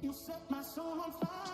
You set my soul on fire.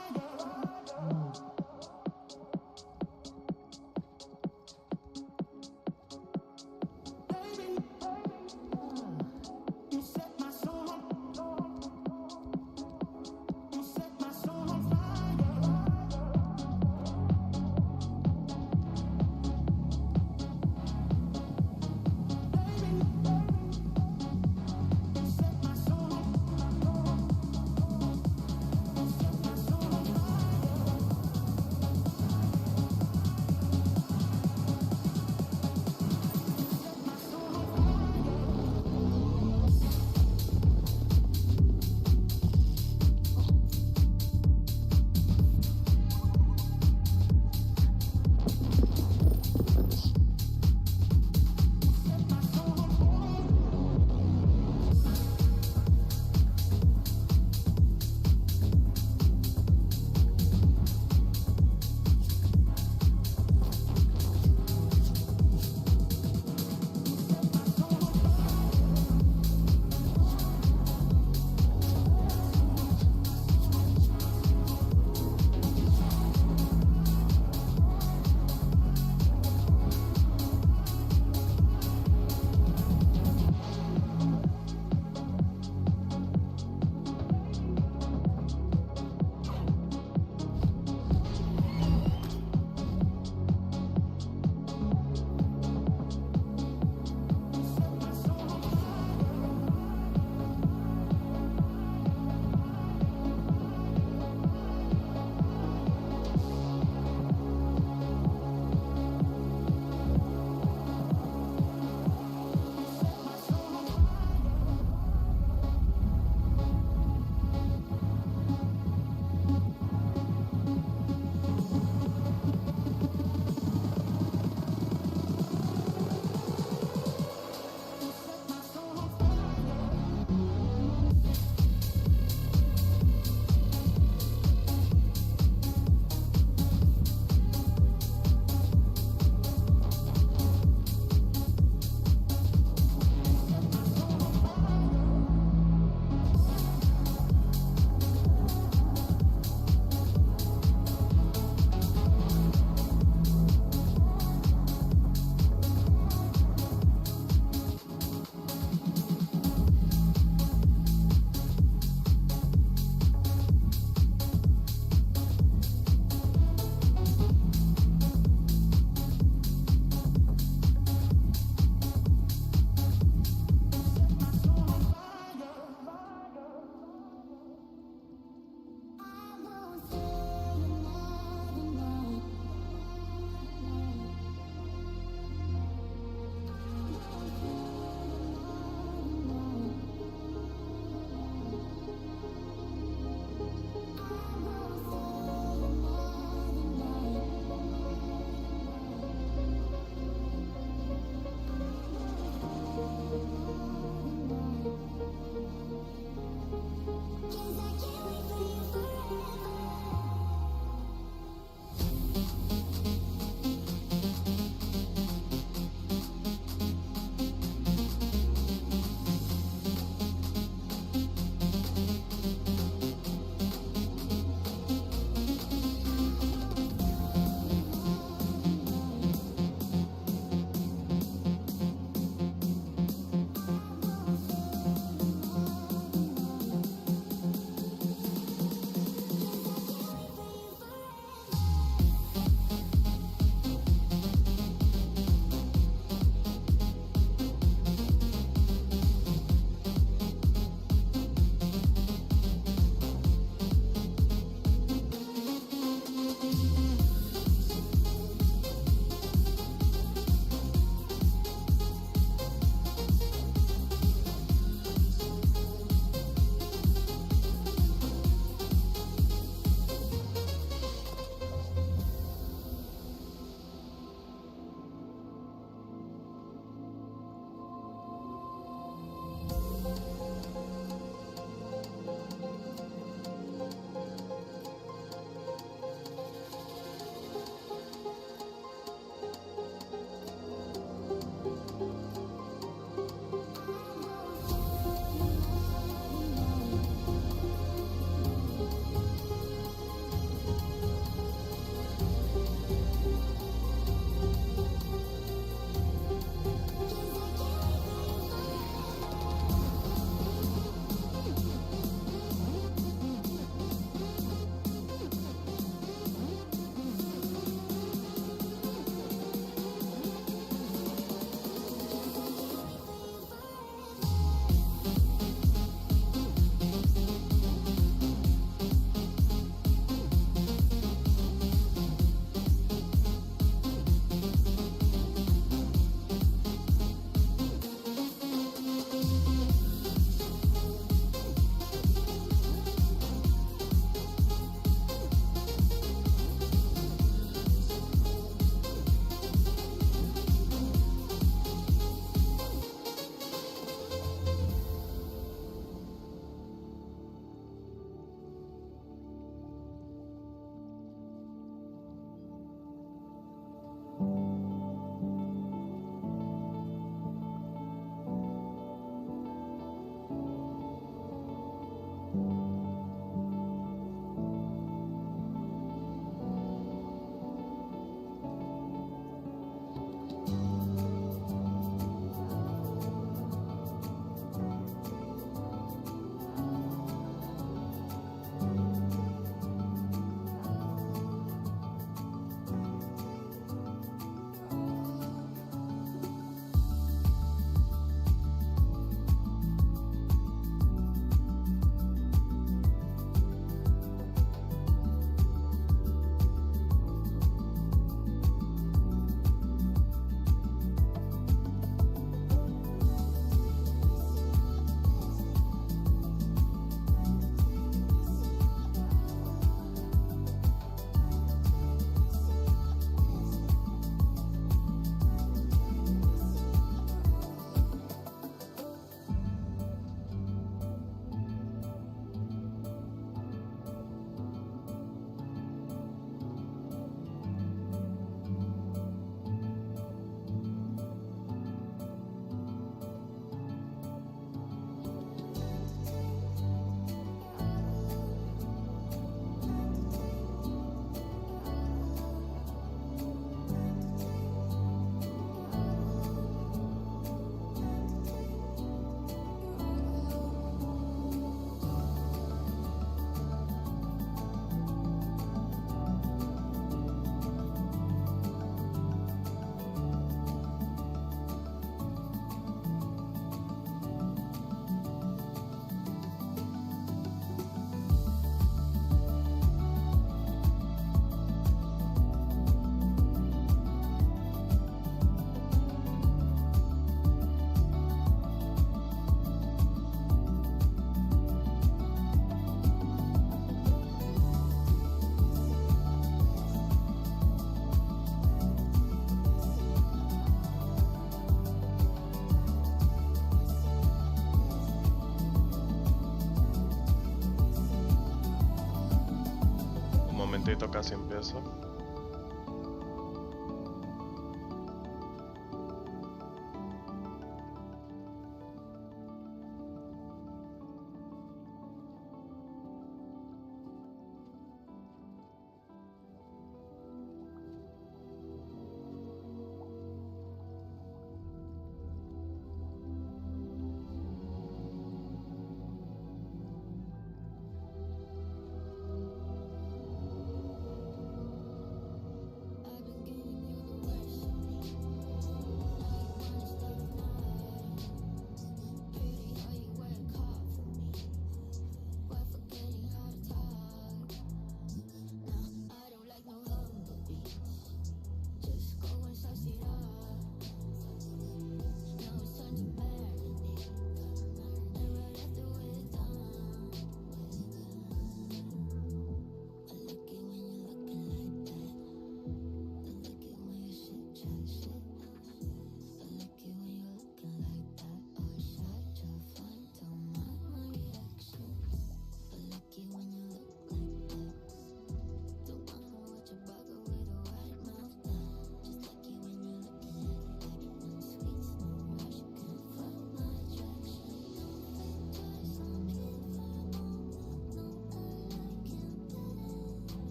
poquito casi empiezo.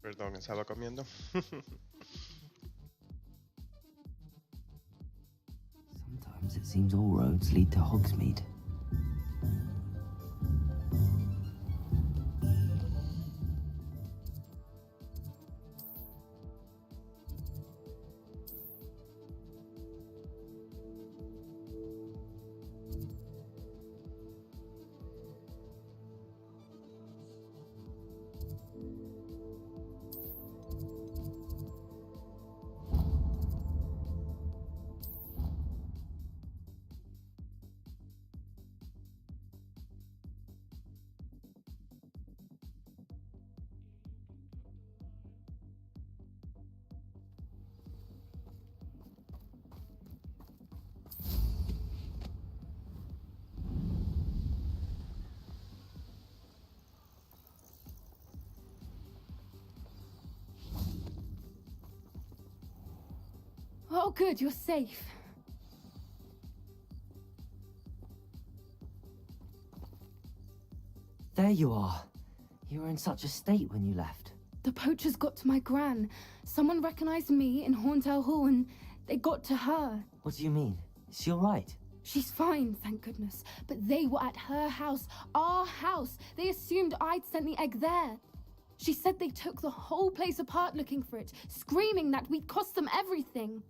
Perdón, estaba comiendo. Sometimes it seems all roads lead to Hogsmeade. Oh, good, you're safe. There you are. You were in such a state when you left. The poachers got to my gran. Someone recognized me in Horntail Hall and they got to her. What do you mean? Is she alright? She's fine, thank goodness. But they were at her house, our house. They assumed I'd sent the egg there. She said they took the whole place apart looking for it, screaming that we'd cost them everything.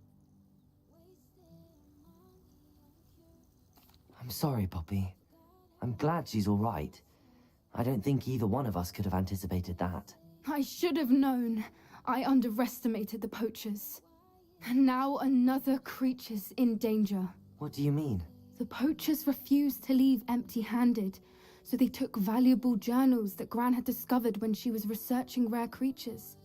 I'm sorry, Poppy. I'm glad she's alright. I don't think either one of us could have anticipated that. I should have known. I underestimated the poachers. And now another creature's in danger. What do you mean? The poachers refused to leave empty-handed, so they took valuable journals that Gran had discovered when she was researching rare creatures.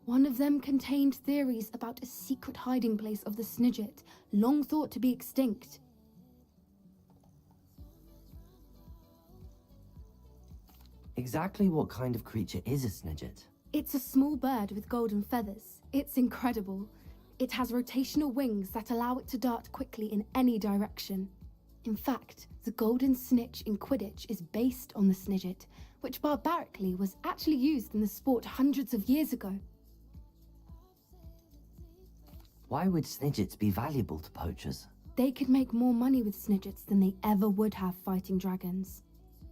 One of them contained theories about a secret hiding place of the Snidget, long thought to be extinct. Exactly what kind of creature is a Snidget? It's a small bird with golden feathers. It's incredible. It has rotational wings that allow it to dart quickly in any direction. In fact, the golden snitch in Quidditch is based on the Snidget, which barbarically was actually used in the sport hundreds of years ago. Why would Snidgets be valuable to poachers? They could make more money with Snidgets than they ever would have fighting dragons.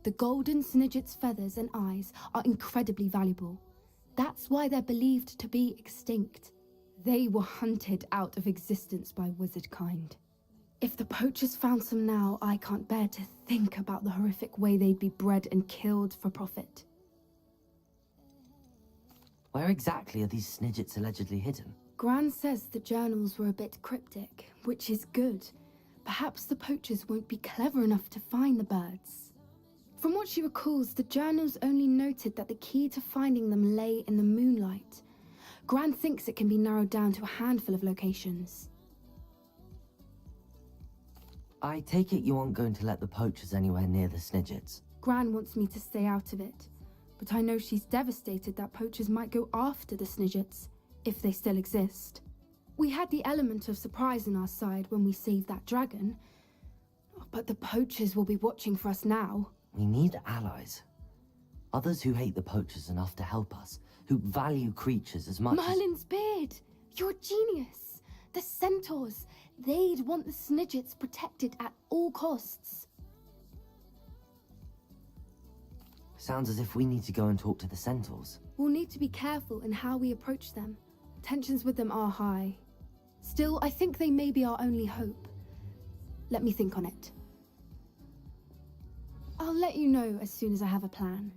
The golden Snidget's feathers and eyes are incredibly valuable. That's why they're believed to be extinct. They were hunted out of existence by wizard kind. If the poachers found some now, I can't bear to think about the horrific way they'd be bred and killed for profit. Where exactly are these Snidgets allegedly hidden? Gran says the journals were a bit cryptic, which is good. Perhaps the poachers won't be clever enough to find the birds. From what she recalls, the journals only noted that the key to finding them lay in the moonlight. Gran thinks it can be narrowed down to a handful of locations. I take it you aren't going to let the poachers anywhere near the Snidgets. Gran wants me to stay out of it, but I know she's devastated that poachers might go after the Snidgets, if they still exist. We had the element of surprise on our side when we saved that dragon, but the poachers will be watching for us now. We need allies. Others who hate the poachers enough to help us, who value creatures as much Merlin's beard! You're a genius! The centaurs! They'd want the Snidgets protected at all costs. Sounds as if we need to go and talk to the centaurs. We'll need to be careful in how we approach them. Tensions with them are high. Still, I think they may be our only hope. Let me think on it. I'll let you know as soon as I have a plan.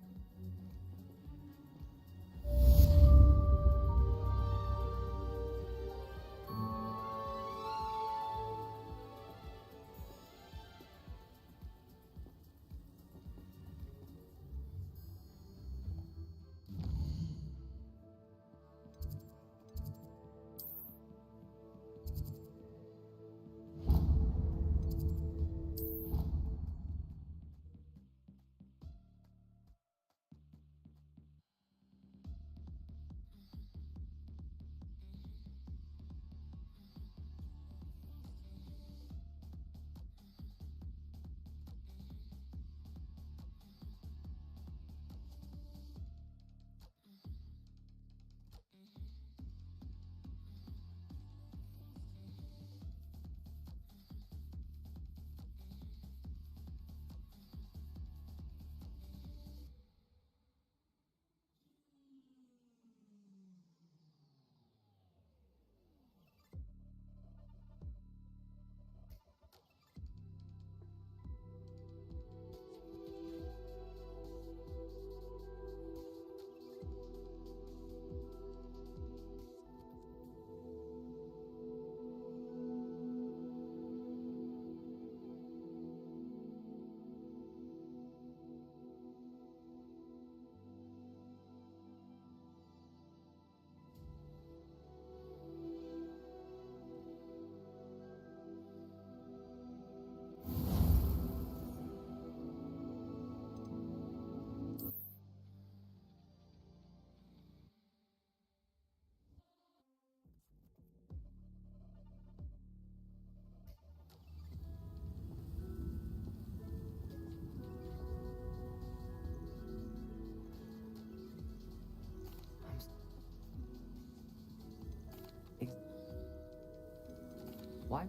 Why?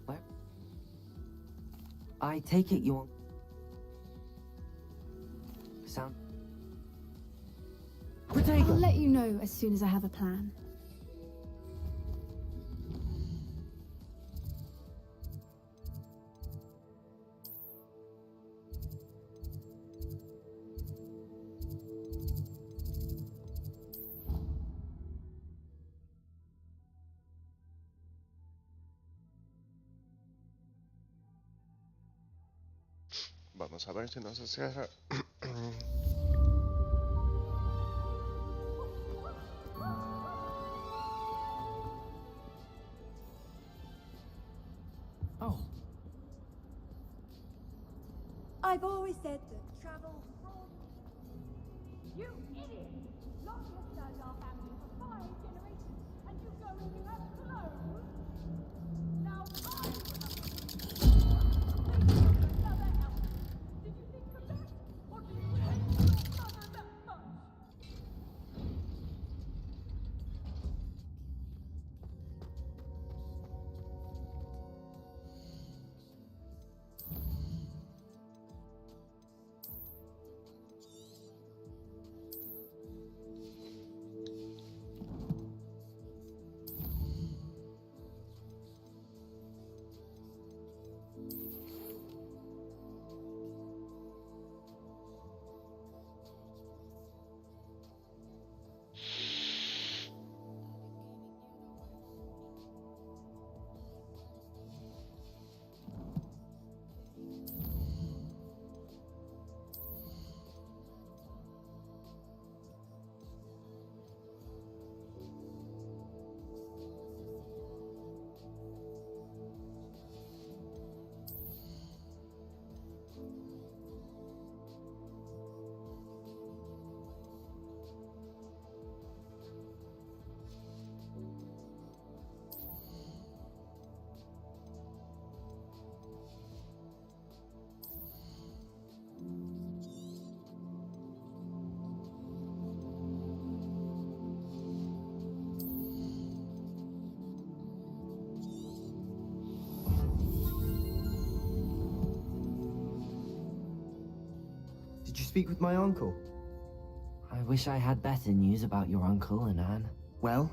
Where? I take it you're... Sound... I'll let you know as soon as I have a plan. Vamos a ver si no se cierra. Oh. I've always said that travel from... You idiot! Locke has served our family for 5 generations, and you go and you have clothes? Now I remember another elf. Did you think of that? Or do you hate your mother that much? Did you speak with my uncle? I wish I had better news about your uncle and Anne. Well,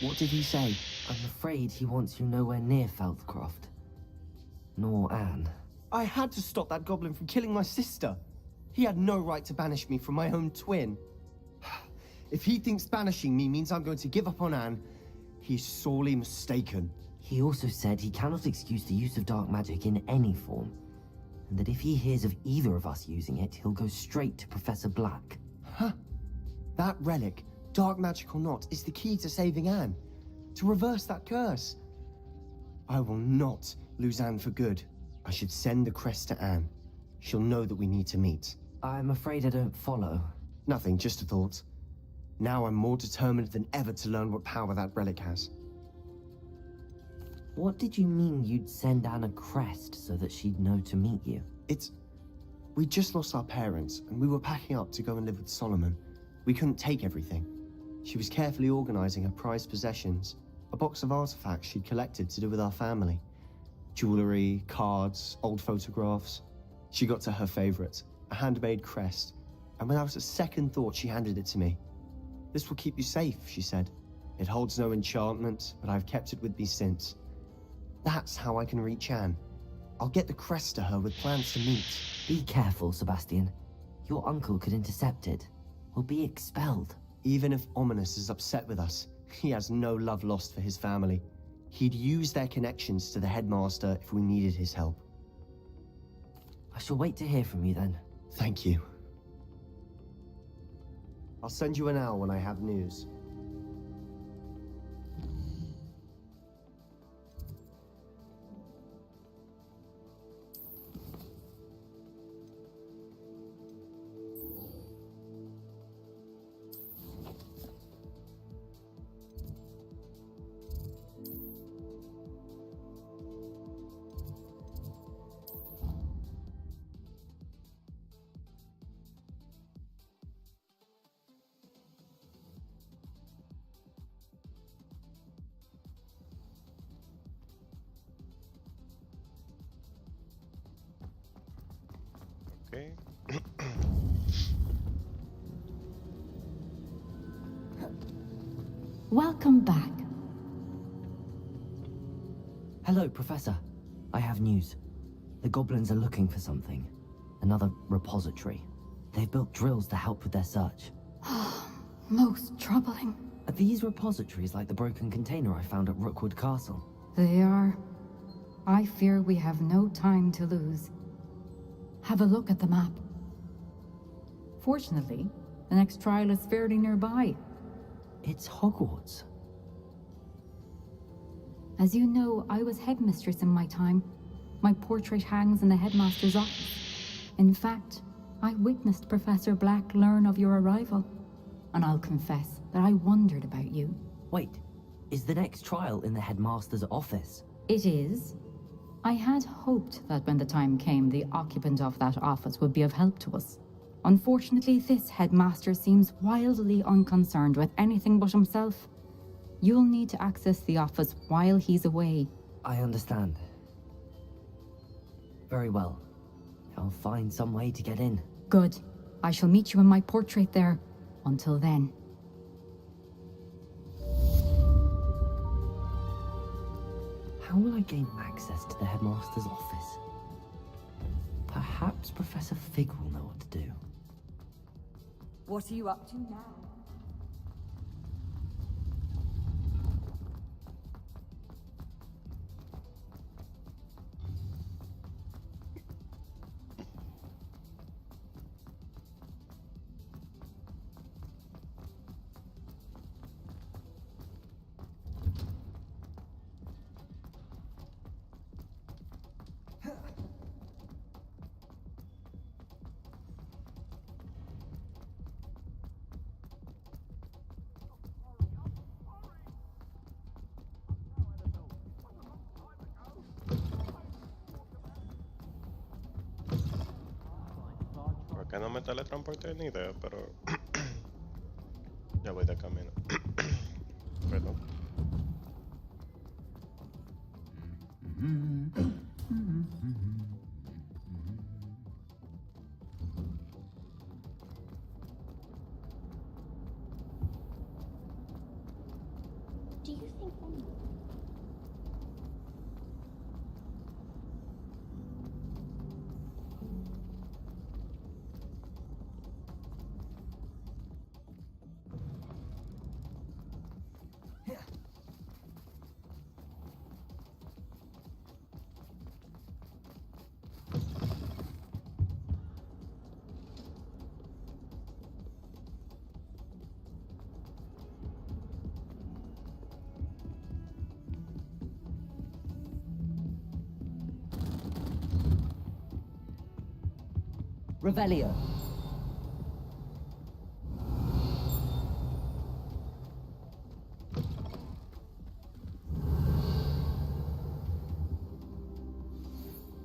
what did he say? I'm afraid he wants you nowhere near Feldcroft. Nor Anne. I had to stop that goblin from killing my sister. He had no right to banish me from my own twin. If he thinks banishing me means I'm going to give up on Anne, he's sorely mistaken. He also said he cannot excuse the use of dark magic in any form, and that if he hears of either of us using it, he'll go straight to Professor Black. Huh? That relic, dark magic or not, is the key to saving Anne. To reverse that curse. I will not lose Anne for good. I should send the crest to Anne. She'll know that we need to meet. I'm afraid I don't follow. Nothing, just a thought. Now I'm more determined than ever to learn what power that relic has. What did you mean you'd send Anne a crest so that she'd know to meet you? We just lost our parents, and we were packing up to go and live with Solomon. We couldn't take everything. She was carefully organizing her prized possessions, a box of artifacts she'd collected to do with our family. Jewelry, cards, old photographs. She got to her favorite, a handmade crest, and without a second thought she handed it to me. "This will keep you safe," she said. "It holds no enchantment, but I've kept it with me since. That's how I can reach Anne. I'll get the crest to her with plans to meet." Be careful, Sebastian. Your uncle could intercept it. We'll be expelled. Even if Ominous is upset with us, he has no love lost for his family. He'd use their connections to the headmaster if we needed his help. I shall wait to hear from you then. Thank you. I'll send you an owl when I have news. Ok. Welcome back. Hello, Professor. I have news. The goblins are looking for something. Another repository. They've built drills to help with their search. Most troubling. Are these repositories like the broken container I found at Rookwood Castle? They are. I fear we have no time to lose. Have a look at the map. Fortunately, the next trial is fairly nearby. It's Hogwarts. As you know, I was headmistress in my time. My portrait hangs in the headmaster's office. In fact, I witnessed Professor Black learn of your arrival. And I'll confess that I wondered about you. Wait, is the next trial in the headmaster's office? It is. I had hoped that when the time came, the occupant of that office would be of help to us. Unfortunately, this headmaster seems wildly unconcerned with anything but himself. You'll need to access the office while he's away. I understand. Very well. I'll find some way to get in. Good. I shall meet you in my portrait there. Until then. How will I gain access to the headmaster's office? Perhaps Professor Fig will know what to do. What are you up to now? Por acá no me teletransporté ni idea, pero ya voy de camino. Perdón. Do you think anyone? Revelio.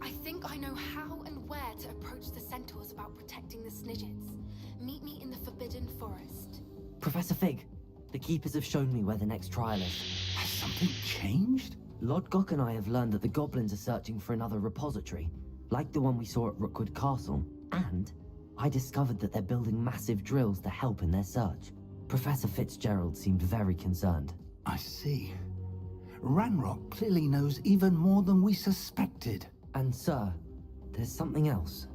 I think I know how and where to approach the centaurs about protecting the Snidgets. Meet me in the Forbidden Forest. Professor Fig, the Keepers have shown me where the next trial is. Has something changed? Lodgok and I have learned that the goblins are searching for another repository, like the one we saw at Rookwood Castle. And I discovered that they're building massive drills to help in their search. Professor Fitzgerald seemed very concerned. I see. Ranrock clearly knows even more than we suspected. And sir, there's something else.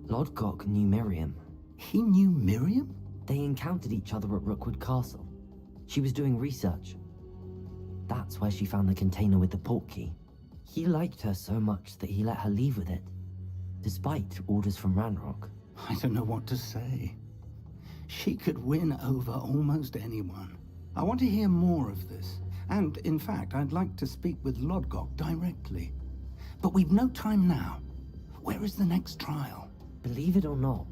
Lodgok knew Miriam. He knew Miriam? They encountered each other at Rookwood Castle. She was doing research. That's where she found the container with the port key. He liked her so much that he let her leave with it, despite orders from Ranrock. I don't know what to say. She could win over almost anyone. I want to hear more of this. And, in fact, I'd like to speak with Lodgok directly. But we've no time now. Where is the next trial? Believe it or not,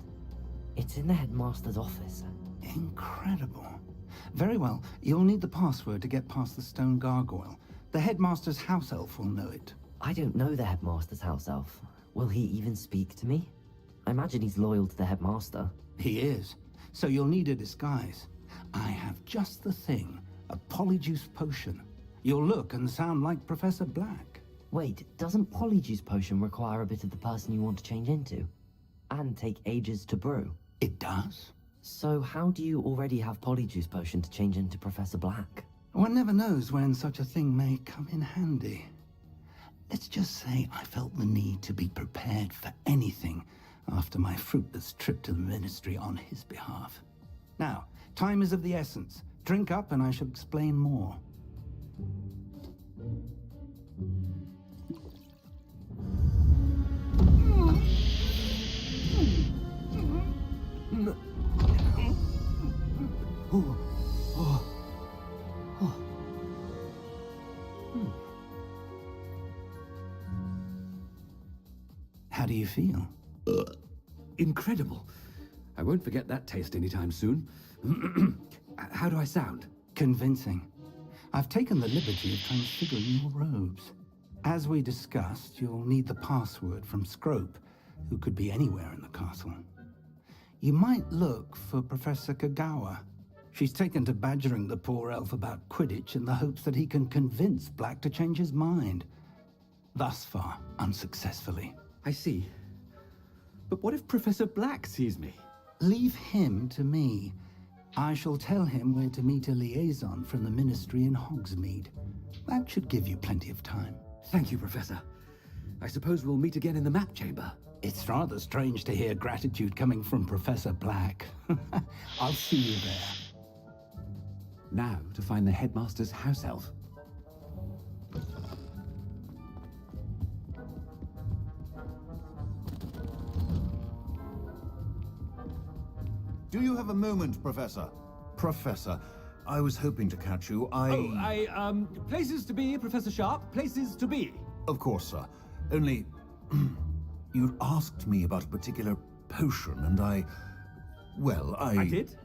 it's in the headmaster's office. Incredible. Very well, you'll need the password to get past the stone gargoyle. The headmaster's house elf will know it. I don't know the headmaster's house elf. Will he even speak to me? I imagine he's loyal to the headmaster. He is. So you'll need a disguise. I have just the thing. A polyjuice potion. You'll look and sound like Professor Black. Wait, doesn't Polyjuice Potion require a bit of the person you want to change into? and take ages to brew. It does? So how do you already have Polyjuice Potion to change into Professor Black? One never knows when such a thing may come in handy. Let's just say I felt the need to be prepared for anything after my fruitless trip to the Ministry on his behalf. Now, time is of the essence. Drink up and I shall explain more. How do you feel? Incredible. I won't forget that taste anytime soon. How do I sound? Convincing. I've taken the liberty of transfiguring your robes. As we discussed, you'll need the password from Scrope, who could be anywhere in the castle. You might look for Professor Kagawa. She's taken to badgering the poor elf about Quidditch in the hopes that he can convince Black to change his mind. Thus far, unsuccessfully. I see. But what if Professor Black sees me? Leave him to me. I shall tell him where to meet a liaison from the Ministry in Hogsmeade. That should give you plenty of time. Thank you, Professor. I suppose we'll meet again in the map chamber. It's rather strange to hear gratitude coming from Professor Black. I'll see you there. Now to find the headmaster's house elf. Do you have a moment, Professor? Professor, I was hoping to catch you. Places to be, Professor Sharp. Places to be. Of course, sir. Only... you'd asked me about a particular potion, and I did?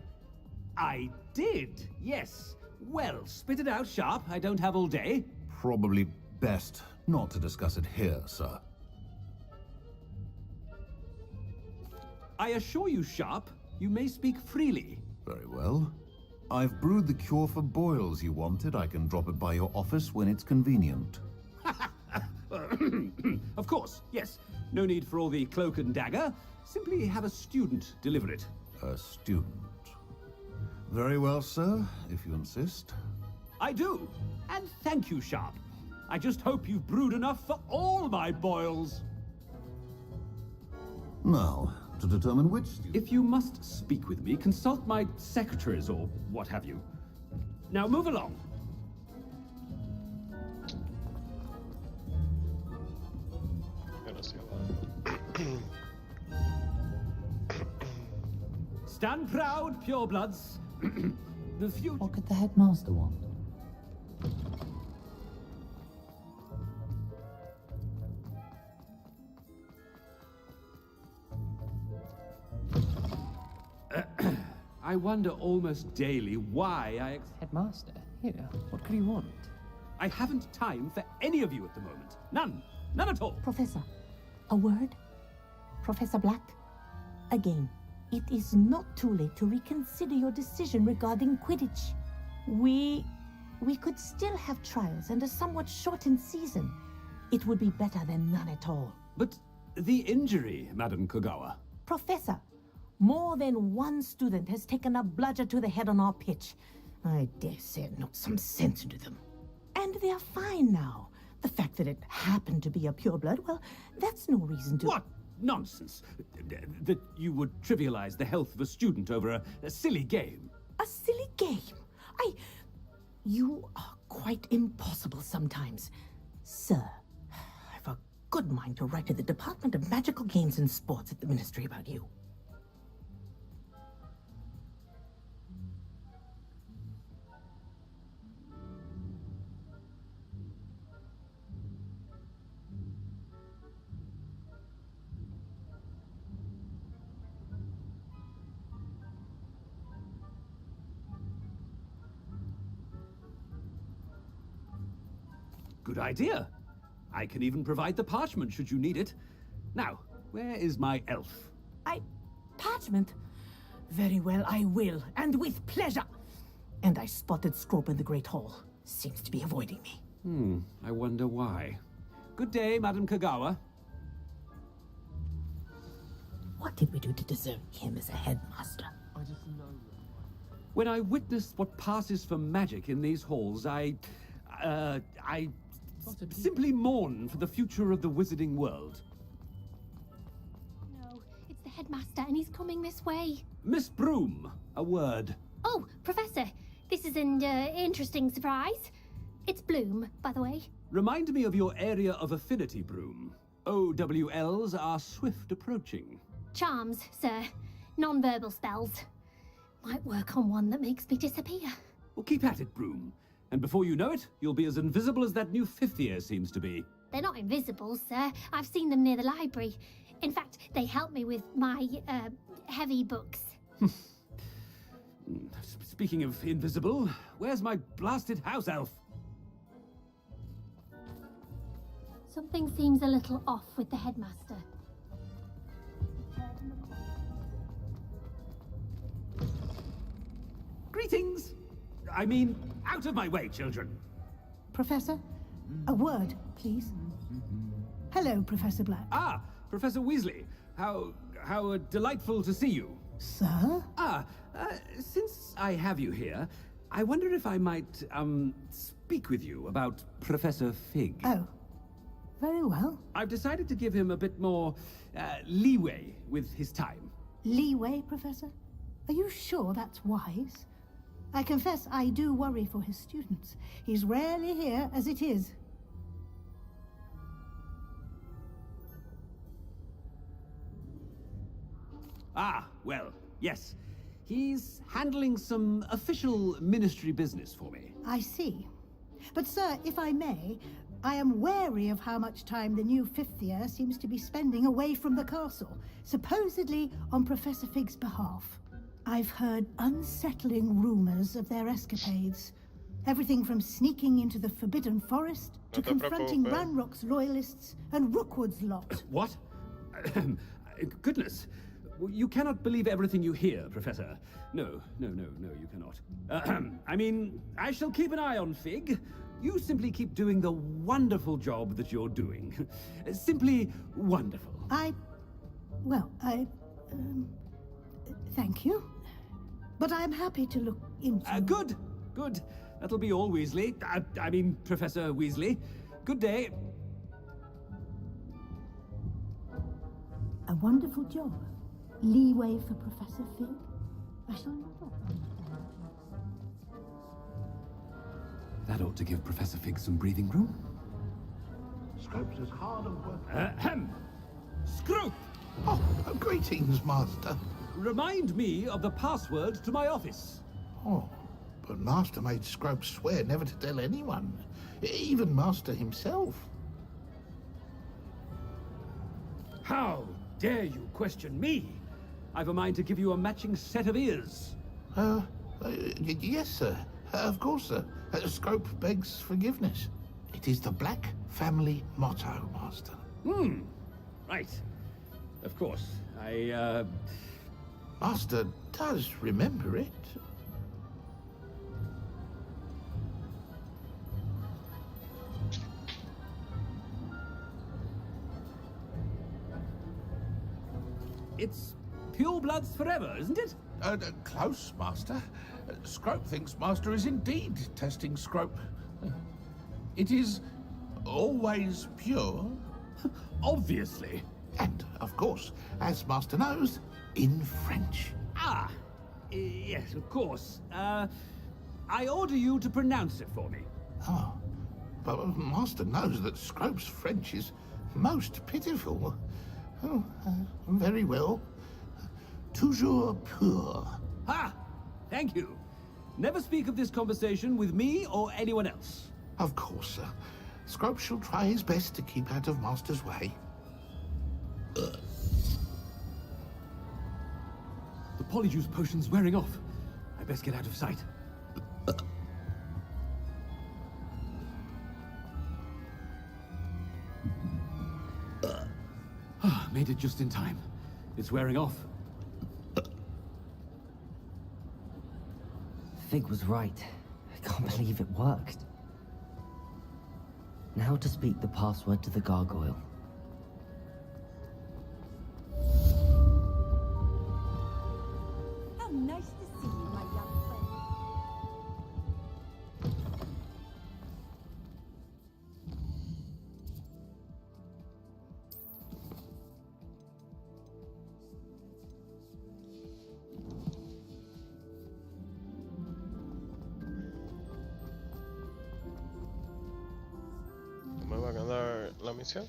I did, yes. Well, spit it out, Sharp. I don't have all day. Probably best not to discuss it here, sir. I assure you, Sharp, you may speak freely. Very well. I've brewed the cure for boils you wanted. I can drop it by your office when it's convenient. Of course, yes. No need for all the cloak and dagger. Simply have a student deliver it. A student. Very well, sir, if you insist. I do. And thank you, Sharp. I just hope you've brewed enough for all my boils. Now, to determine which student... If you must speak with me, consult my secretaries or what have you. Now move along. Stand proud, purebloods. The future... What could the headmaster want? I wonder almost daily why I... Headmaster? Here, what could he want? I haven't time for any of you at the moment. None. None at all. Professor, a word? Professor Black? Again, it is not too late to reconsider your decision regarding Quidditch. We could still have trials and a somewhat shortened season. It would be better than none at all. But the injury, Madam Kogawa. Professor, more than one student has taken a bludger to the head on our pitch. I dare say it knocked some sense into them. And they're fine now. The fact that it happened to be a pureblood, well, that's no reason to... What nonsense! That you would trivialize the health of a student over a silly game. A silly game? You are quite impossible sometimes. Sir, I've a good mind to write to the Department of Magical Games and Sports at the Ministry about you. Good idea. I can even provide the parchment should you need it. Now, where is my elf? Parchment? Very well, I will, and with pleasure. And I spotted Scrope in the Great Hall. Seems to be avoiding me. I wonder why. Good day, Madam Kogawa. What did we do to deserve him as a headmaster? When I witness what passes for magic in these halls, I simply mourn for the future of the wizarding world. No, it's the headmaster and he's coming this way. Miss Broom, a word. Oh, Professor, this is an interesting surprise. It's Bloom, by the way. Remind me of your area of affinity, Broom. OWLs are swift approaching. Charms, sir. Non-verbal spells. Might work on one that makes me disappear. Well, keep at it, Broom. And before you know it, you'll be as invisible as that new fifth year seems to be. They're not invisible, sir. I've seen them near the library. In fact, they help me with my, heavy books. Speaking of invisible, where's my blasted house elf? Something seems a little off with the headmaster. Greetings! I mean, out of my way, children. Professor, a word, please. Hello, Professor Black. Ah, Professor Weasley. How delightful to see you. Sir? Since I have you here, I wonder if I might, speak with you about Professor Fig. Oh, very well. I've decided to give him a bit more, leeway with his time. Leeway, Professor? Are you sure that's wise? I confess I do worry for his students. He's rarely here as it is. Ah, well, yes. He's handling some official ministry business for me. I see. But sir, if I may, I am wary of how much time the new fifth year seems to be spending away from the castle, supposedly on Professor Fig's behalf. I've heard unsettling rumors of their escapades. Everything from sneaking into the Forbidden Forest to confronting Ranrock's loyalists and Rookwood's lot. What? Goodness. You cannot believe everything you hear, Professor. No, you cannot. I mean, I shall keep an eye on Fig. You simply keep doing the wonderful job that you're doing. Simply wonderful. Thank you. But I'm happy to look into... Good. That'll be all, Weasley. I mean, Professor Weasley. Good day. A wonderful job. Leeway for Professor Fig. I shall not. That ought to give Professor Fig some breathing room. Scrope's as hard at work. Scrope! Oh, greetings, Master. Remind me of the password to my office. Oh, but Master made Scrope swear never to tell anyone, even Master himself. How dare you question me? I've a mind to give you a matching set of ears. Yes, sir. Of course, sir. Scrope begs forgiveness. It is the Black family motto, Master. Right. Of course. Master does remember it. It's pure bloods forever, isn't it? Close, Master. Scrope thinks Master is indeed testing Scrope. It is always pure. Obviously. And, of course, as Master knows, in French. Yes, of course. I order you to pronounce it for me. Oh, but Master knows that Scrope's French is most pitiful. Oh, very well. Toujours pur. Ha! Thank you. Never speak of this conversation with me or anyone else. Of course, sir. Scrope shall try his best to keep out of Master's way. The polyjuice potion's wearing off. I best get out of sight. Made it just in time. It's wearing off. Fig was right. I can't believe it worked. Now to speak the password to the gargoyle. misión.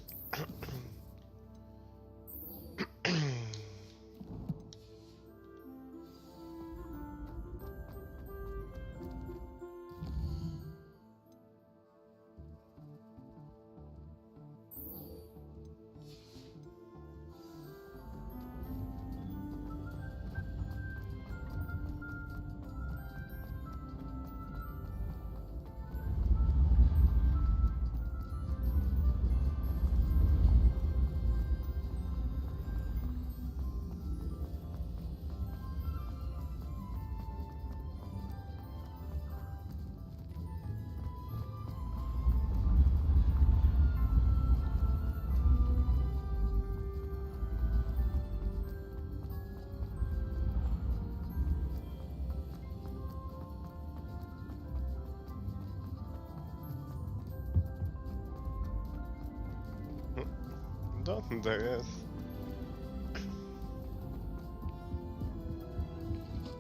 ¿Dónde es?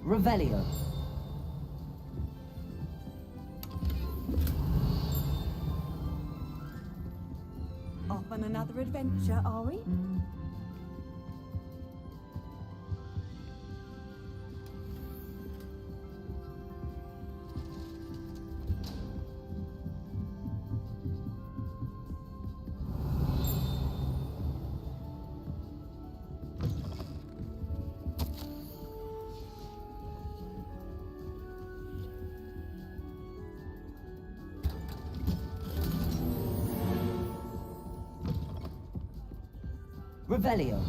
Revelio. Off on another adventure, are we? Revelio.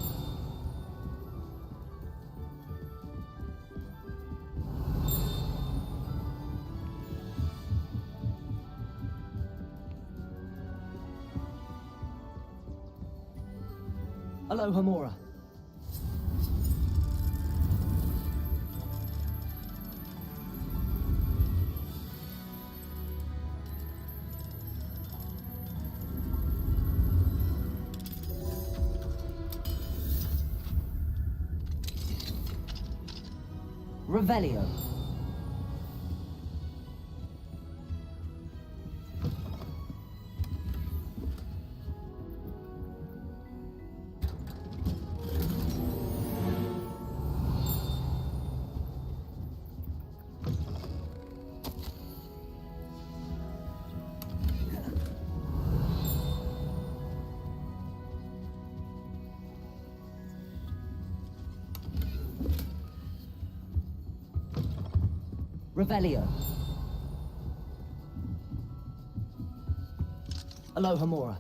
Aloha Mora. Revelio. Revelio. Aloha Mora.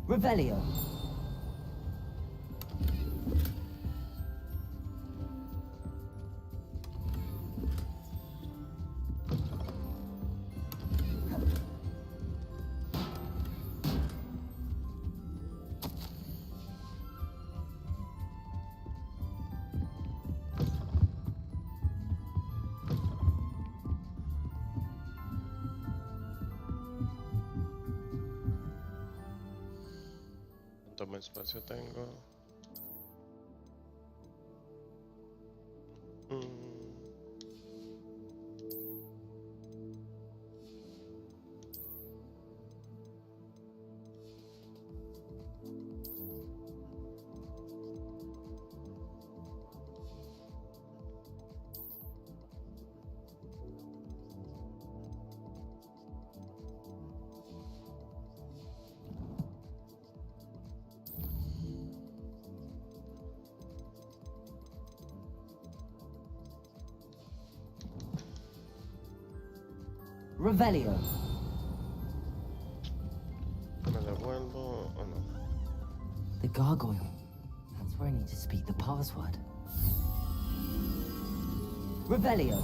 Revelio. ¿Cuánto más espacio tengo? Revelio. ¿Me devuelvo o no? The gargoyle. That's where I need to speak the password. Revelio.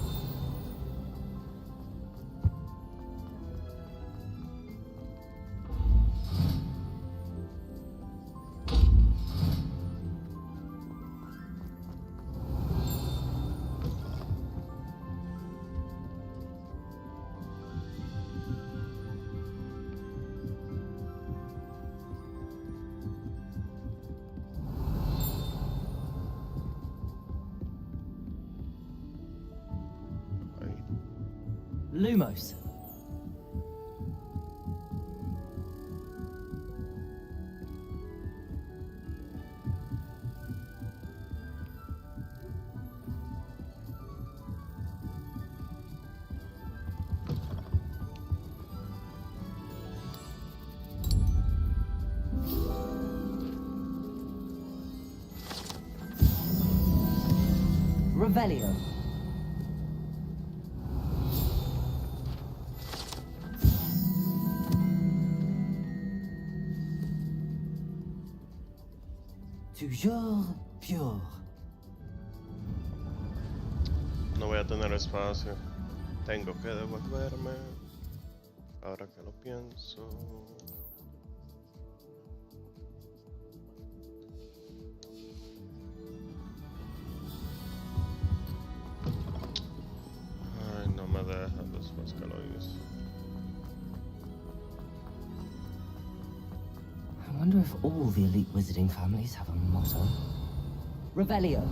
Lumos. Revelio. Toujours pure. No voy a tener espacio. Tengo que devolverme. Ahora que lo pienso. Ay, no me deja después que lo hice. I wonder if all the elite wizarding families have a motto. Revelio.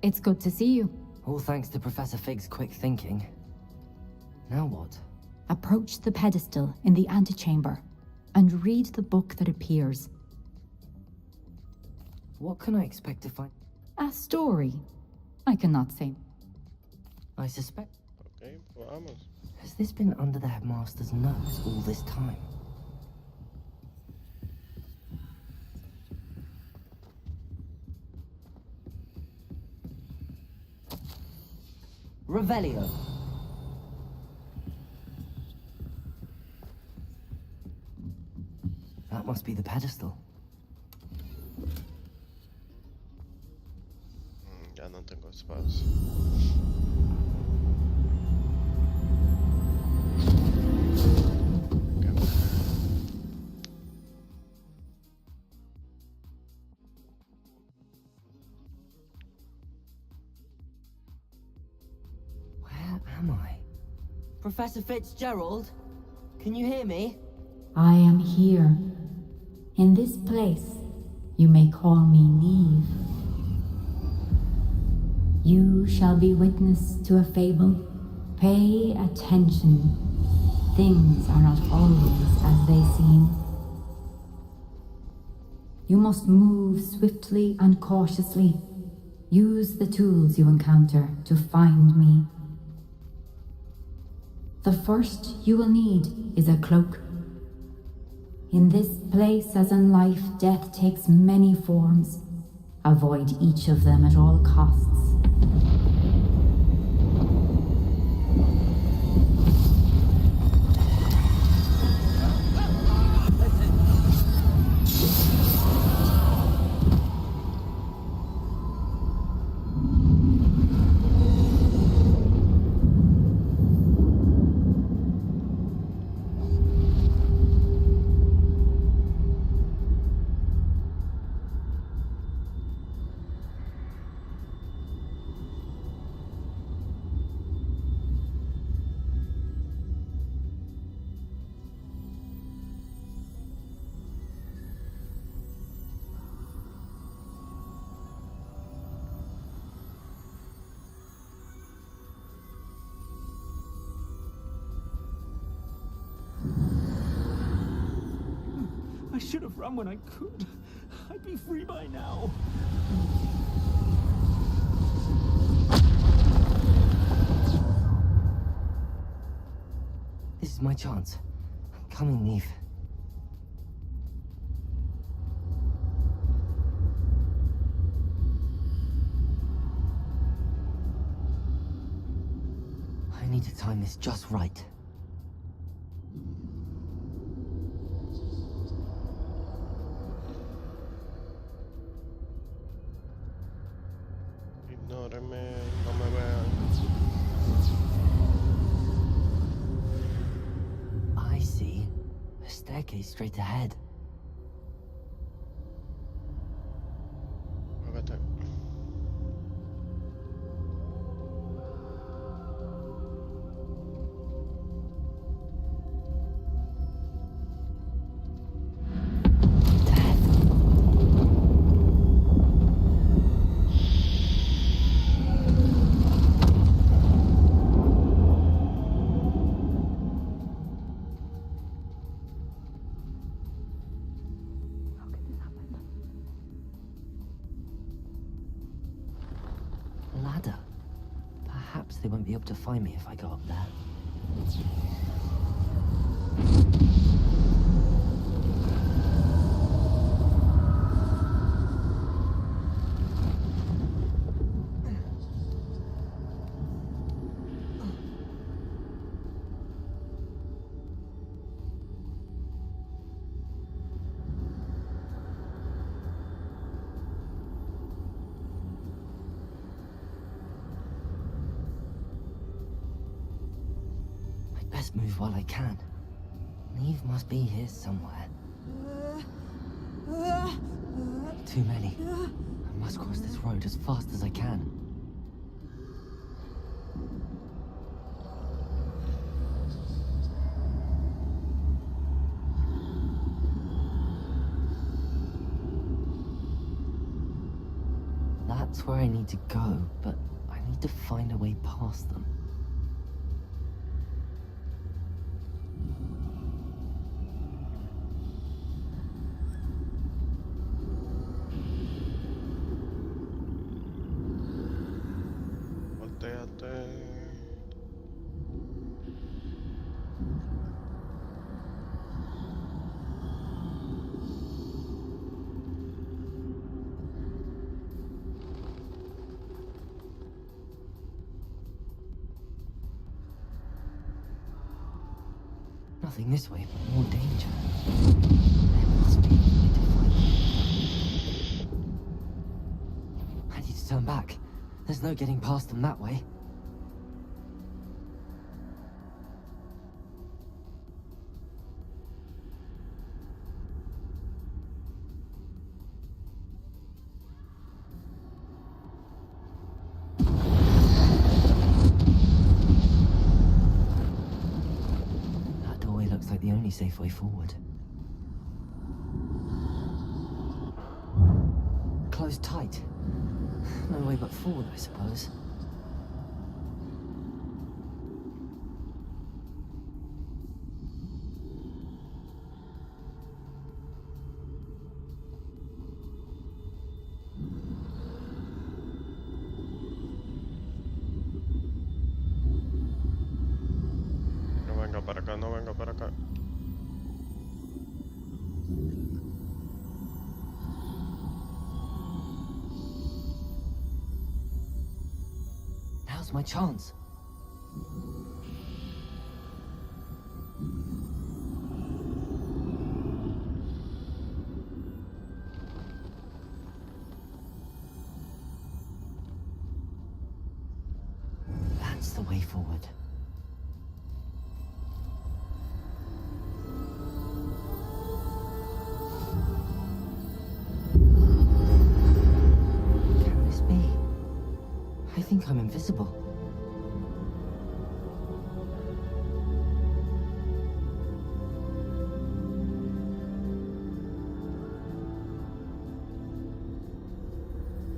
It's good to see you. All thanks to Professor Fig's quick thinking. Now what? Approach the pedestal in the antechamber and read the book that appears. What can I expect to find? A story. I cannot say. I suspect. Okay, vamos. Has this been under the headmaster's nose all this time? Revelio. That must be the pedestal. Ya no tengo espacio. Where am I? Professor Fitzgerald? Can you hear me? I am here. In this place, you may call me Neve. You shall be witness to a fable. Pay attention. Things are not always as they seem. You must move swiftly and cautiously. Use the tools you encounter to find me. The first you will need is a cloak. In this place, as in life, death takes many forms. Avoid each of them at all costs. I should have run when I could. I'd be free by now. This is my chance. I'm coming, Neve. I need to time this just right. Ignórame, no me vean. I see. A staircase straight ahead. Muévete. be able to find me if I go up there. Best move while I can. Neve must be here somewhere. Too many. I must cross this road as fast as I can. That's where I need to go, but I need to find a way past them. Nothing this way, but more danger. There must be a way to find them. I need to turn back. There's no getting past them that way. The only safe way forward. Closed tight. No way but forward, I suppose. No venga para acá. Now's my chance. That's the way forward. I think I'm invisible.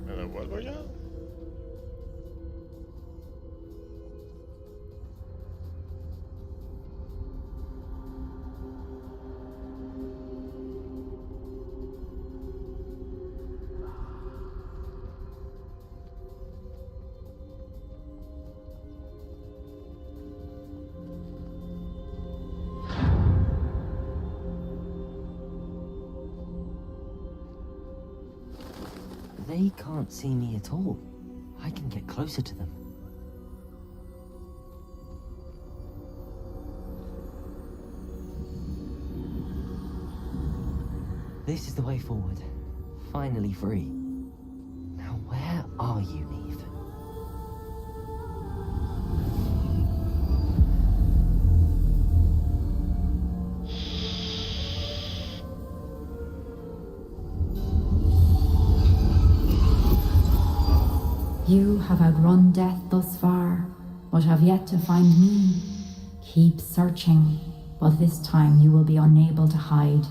¿Me devuelvo ya? They can't see me at all. I can get closer to them. This is the way forward. Finally free. Now where are you, Neve? You have outrun death thus far, but have yet to find me. Keep searching, but this time you will be unable to hide.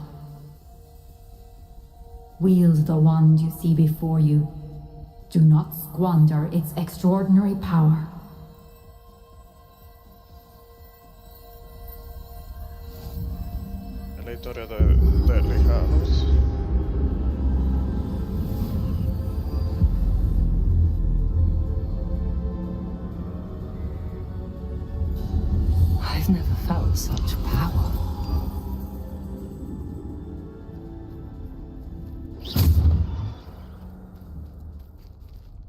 Wield the wand you see before you. Do not squander its extraordinary power. Es la historia de lejanos. I've never felt such power.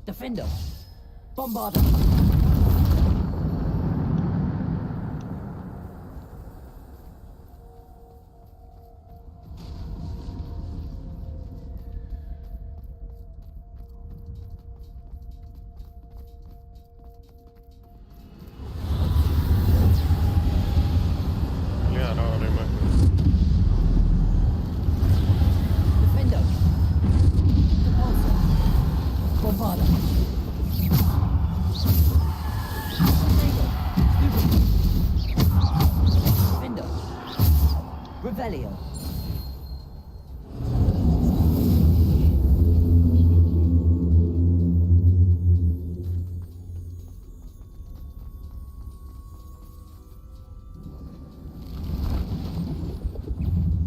Defender! Bombarder! Defender! Repulsor! Bombarder! Defender! Revelio!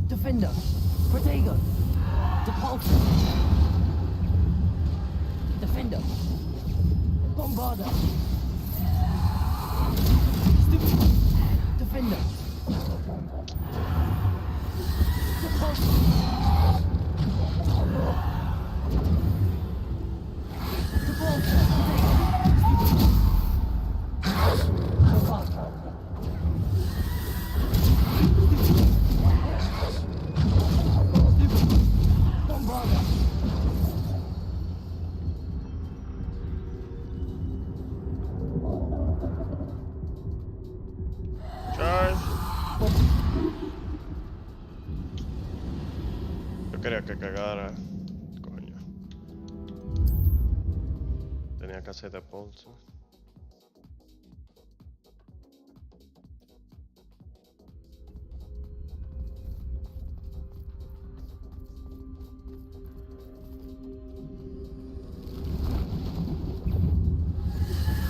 Defender! Protego! Depulsor! Defender! Bombarder! Defender! Depulsor! Depulsor! Bombarder! Bombarder! Charge. Yo quería que cagara. Coño. Tenía que hacer de pulso.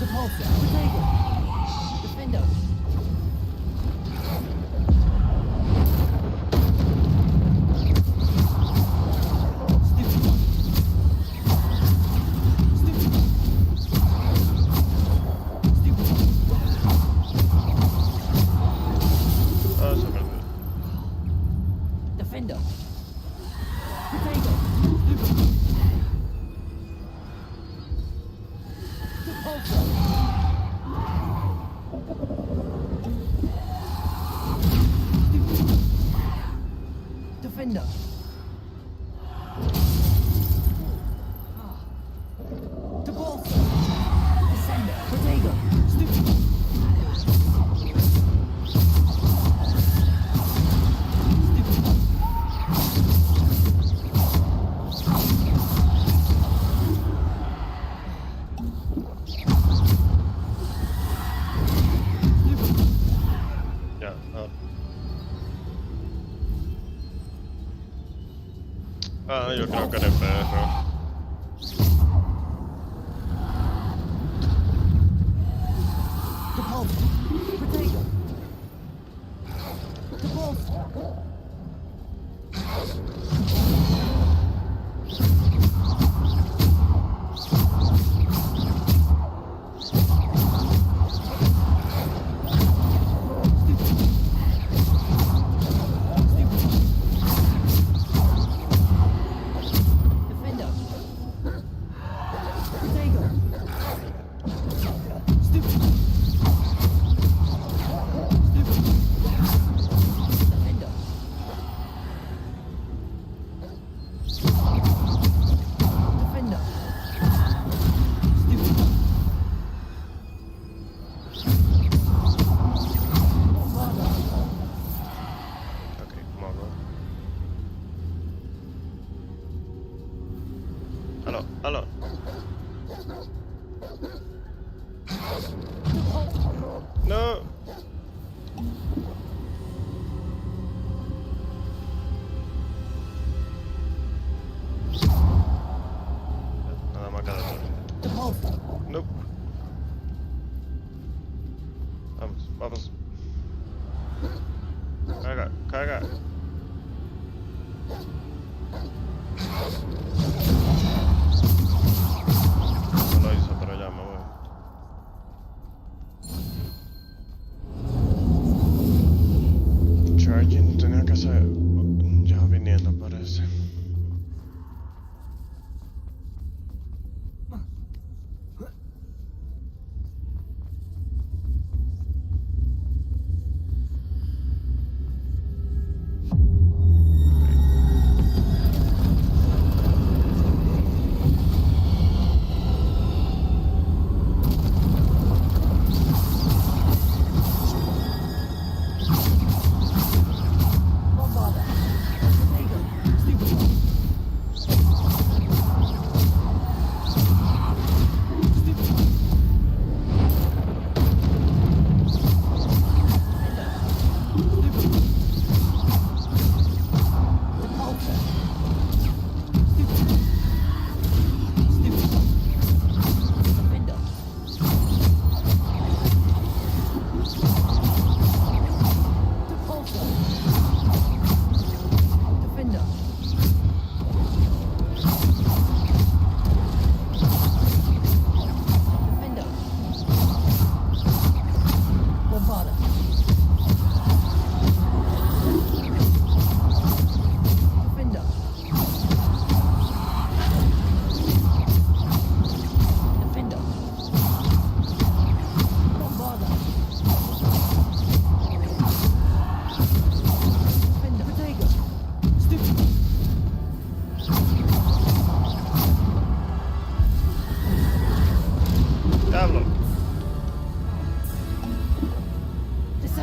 Depulsor! Protego! Defender! Ah, se perdió. Defender! Protego! Depulsor! Defender! Depulsor! Ascender! Protego! Ya, ahora. Ah, yo creo que era el perro. Depulsor! Protego! Depulsor! Defender! Protego! Defender! Defender! Bombarder! Ok, modo. Aló, aló. No. Nada más cada uno. Depulsor! No. Vamos, vamos. Carga, carga. No lo hizo, pero ya me voy.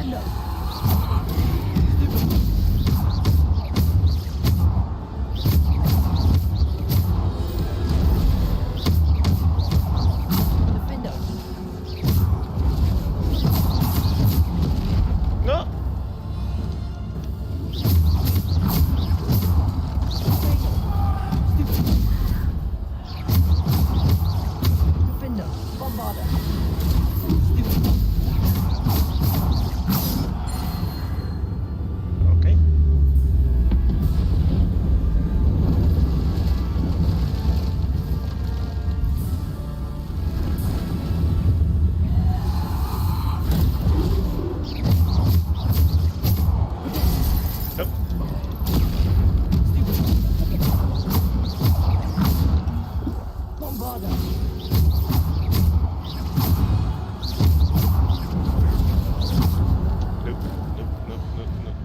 No. Okay. Nope. Nope, nope, nope, nope, nope.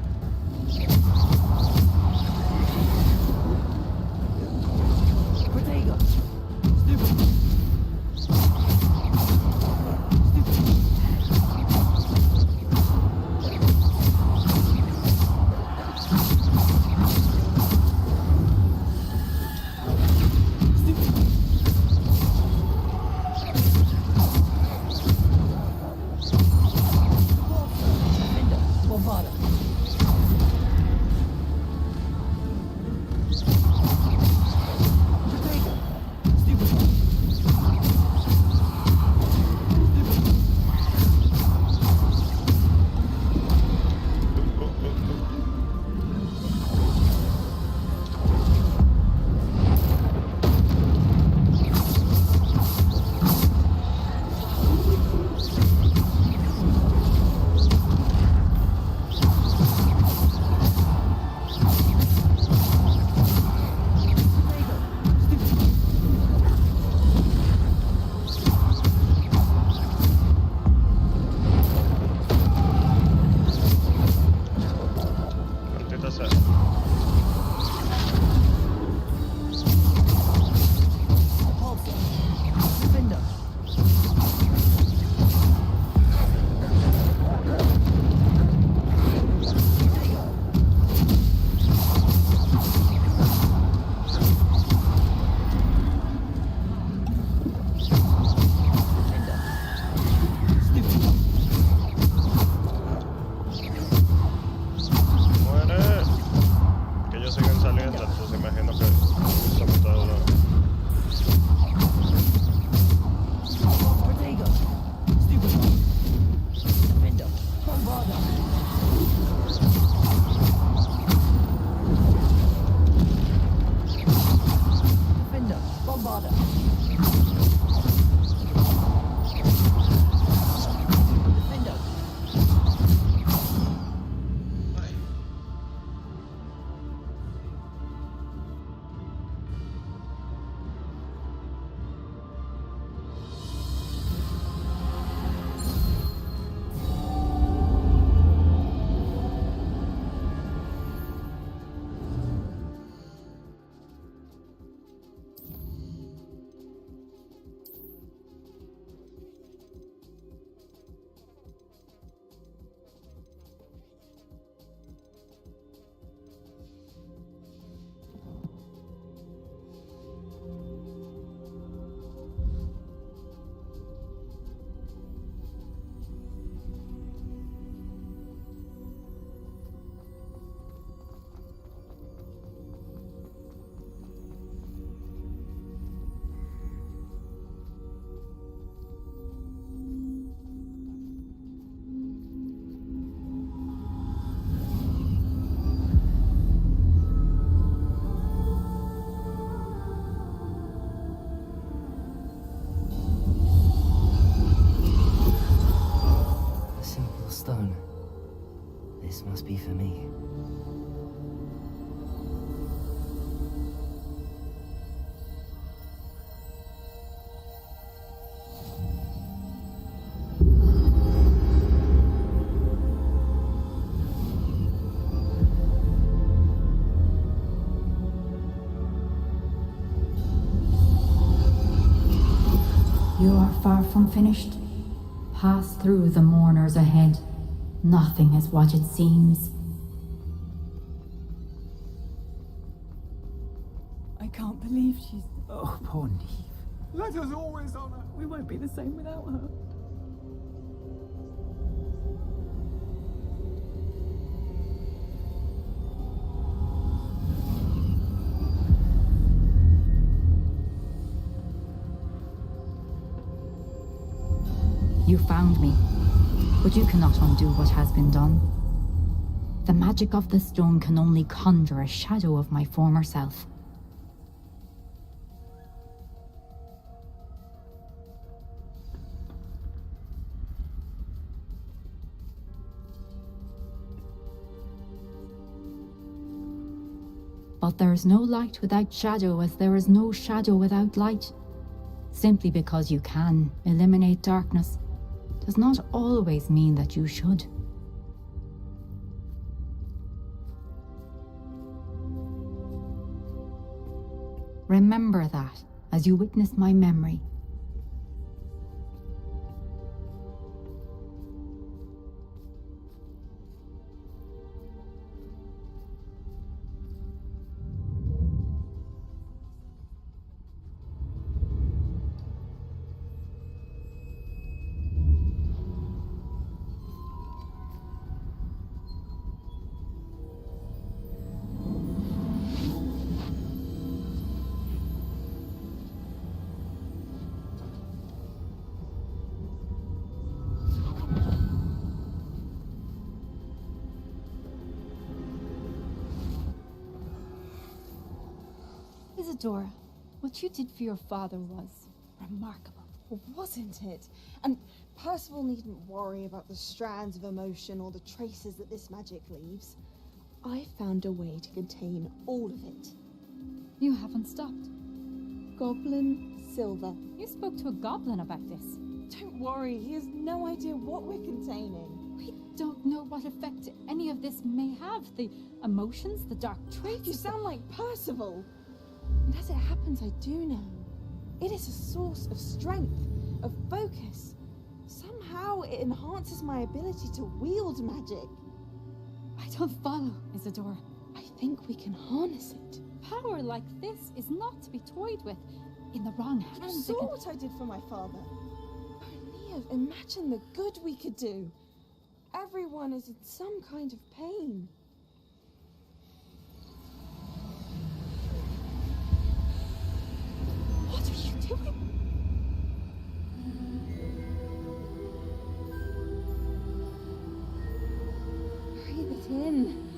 Maldita sea. Muere. Que ellos siguen saliendo, entonces imagino que somos todos los... A simple stone. This must be for me. You are far from finished. Pass through the mourners ahead. Nothing is what it seems. I can't believe she's... Oh, poor Neve. Let us always honor. We won't be the same without her. You found me, but you cannot undo what has been done. The magic of the stone can only conjure a shadow of my former self. But there is no light without shadow, as there is no shadow without light. Simply because you can eliminate darkness does not always mean that you should. Remember that as you witness my memory. Isadora, what you did for your father was remarkable. Wasn't it? And Percival needn't worry about the strands of emotion or the traces that this magic leaves. I found a way to contain all of it. You haven't stopped. Goblin Silver. You spoke to a goblin about this. Don't worry, he has no idea what we're containing. We don't know what effect any of this may have. The emotions, the dark traits. You sound like Percival. And as it happens, I do know. It is a source of strength, of focus. Somehow it enhances my ability to wield magic. I don't follow, Isadora. I think we can harness it. Power like this is not to be toyed with. In the wrong hands. You saw what I did for my father. Only imagine the good we could do. Everyone is in some kind of pain. What are you doing? Breathe it in.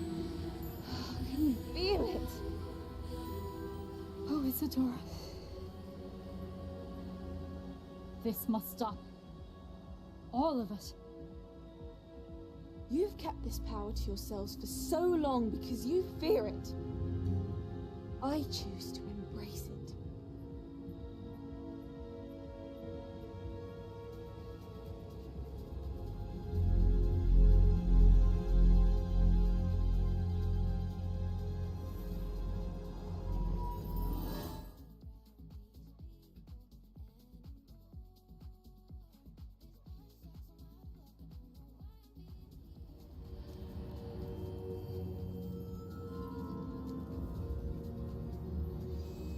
Can you feel it? Oh, Isadora. This must stop. All of it. You've kept this power to yourselves for so long because you fear it. I choose to embrace it.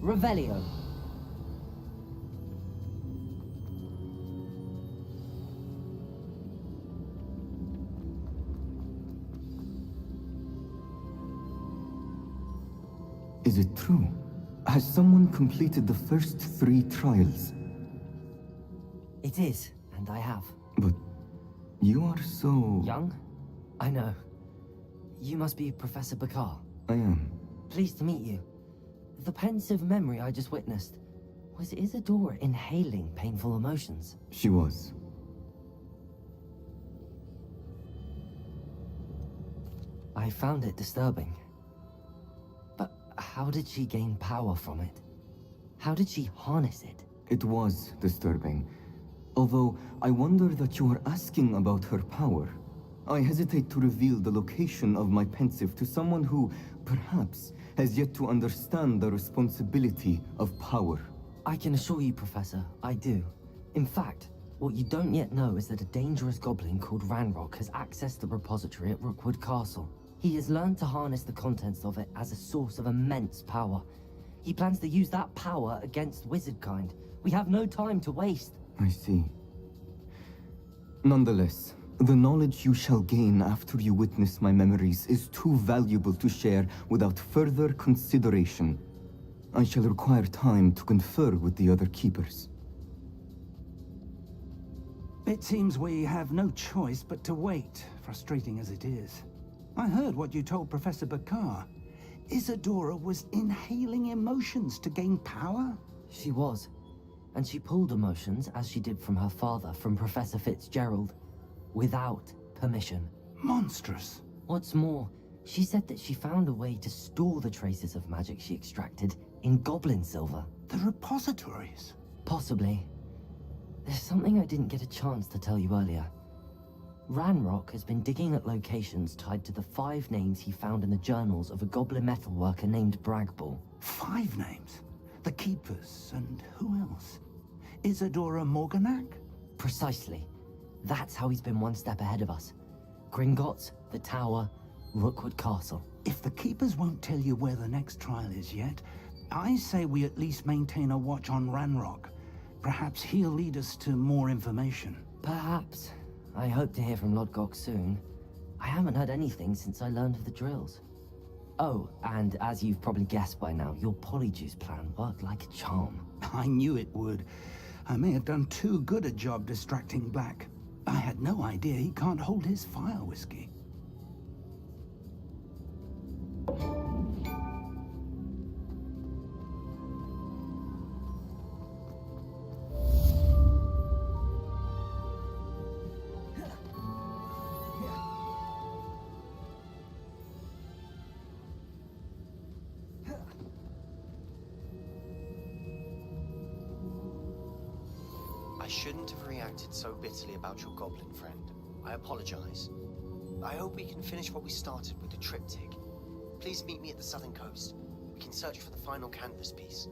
Revelio. Is it true? Has someone completed the first 3 trials? It is, and I have. But you are so... Young? I know. You must be Professor Bakar. I am. Pleased to meet you. The pensive memory I just witnessed, was Isadora inhaling painful emotions? She was. I found it disturbing. But how did she gain power from it? How did she harness it? It was disturbing. Although, I wonder that you are asking about her power. I hesitate to reveal the location of my pensive to someone who, perhaps, has yet to understand the responsibility of power. I can assure you, Professor, I do. In fact, What you don't yet know is that a dangerous goblin called Ranrock has accessed the repository at Rookwood Castle. He has learned to harness the contents of it as a source of immense power. He plans to use that power against wizardkind. We have no time to waste. I see. Nonetheless, the knowledge you shall gain after you witness my memories is too valuable to share without further consideration. I shall require time to confer with the other keepers. It seems we have no choice but to wait, frustrating as it is. I heard what you told Professor Bakar. Isadora was inhaling emotions to gain power? She was. And she pulled emotions, as she did from her father, from Professor Fitzgerald, without permission. Monstrous. What's more, she said that she found a way to store the traces of magic she extracted in goblin silver. The repositories? Possibly. There's something I didn't get a chance to tell you earlier. Ranrock has been digging at locations tied to the 5 names he found in the journals of a goblin metalworker named Bragball. 5 names? The Keepers, and who else? Isadora Morganac? Precisely. That's how he's been one step ahead of us. Gringotts, the Tower, Rookwood Castle. If the Keepers won't tell you where the next trial is yet, I say we at least maintain a watch on Ranrock. Perhaps he'll lead us to more information. Perhaps. I hope to hear from Lodgok soon. I haven't heard anything since I learned of the drills. Oh, and as you've probably guessed by now, your polyjuice plan worked like a charm. I knew it would. I may have done too good a job distracting Black. I had no idea he can't hold his fire whiskey. I shouldn't have reacted so bitterly about your goblin friend. I apologize. I hope we can finish what we started with the triptych. Please meet me at the southern coast. We can search for the final canvas piece.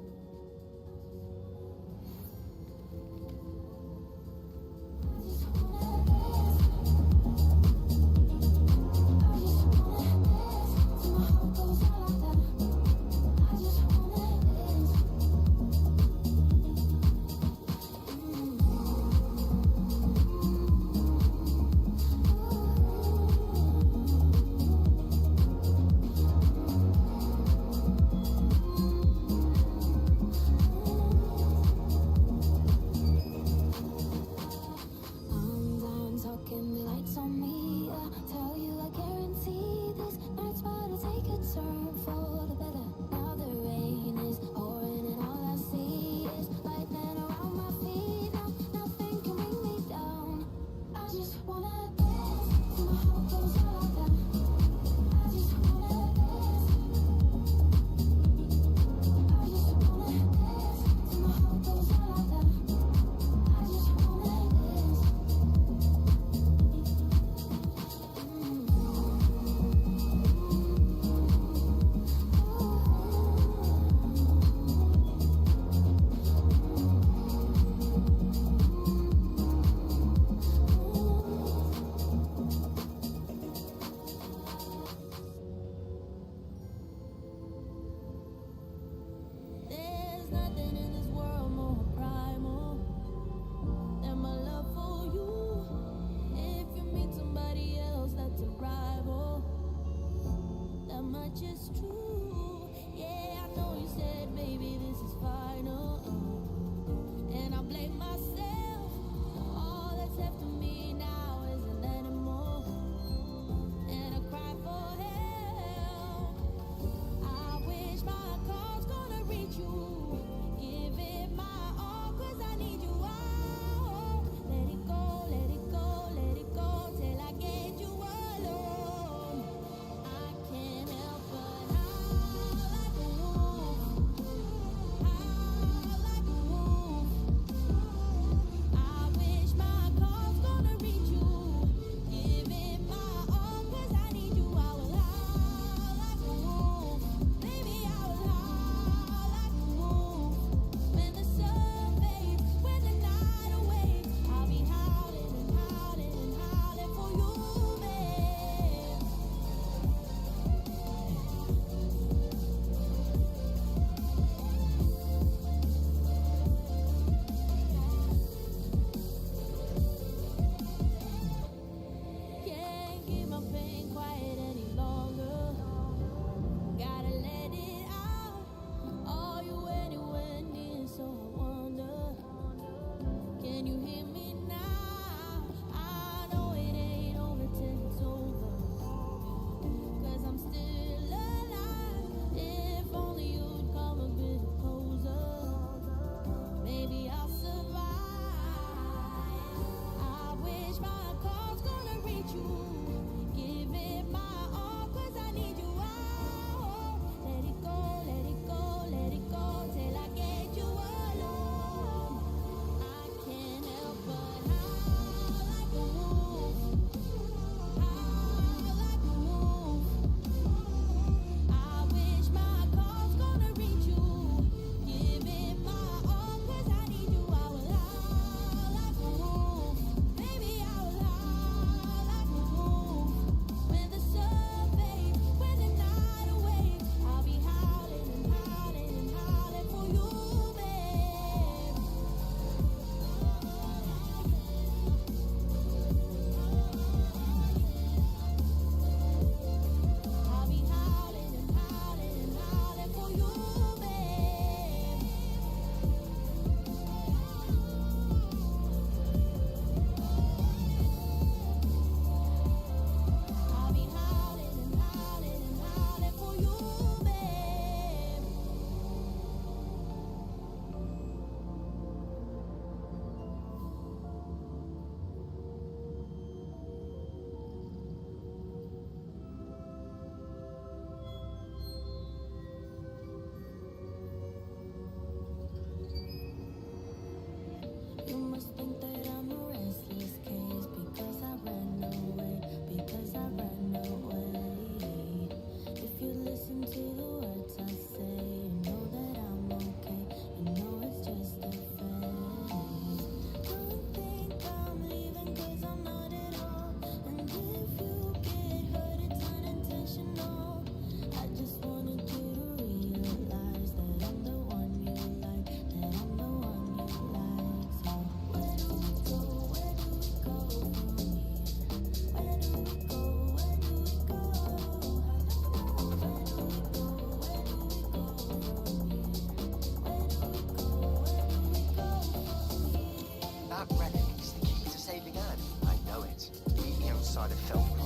side of Felton.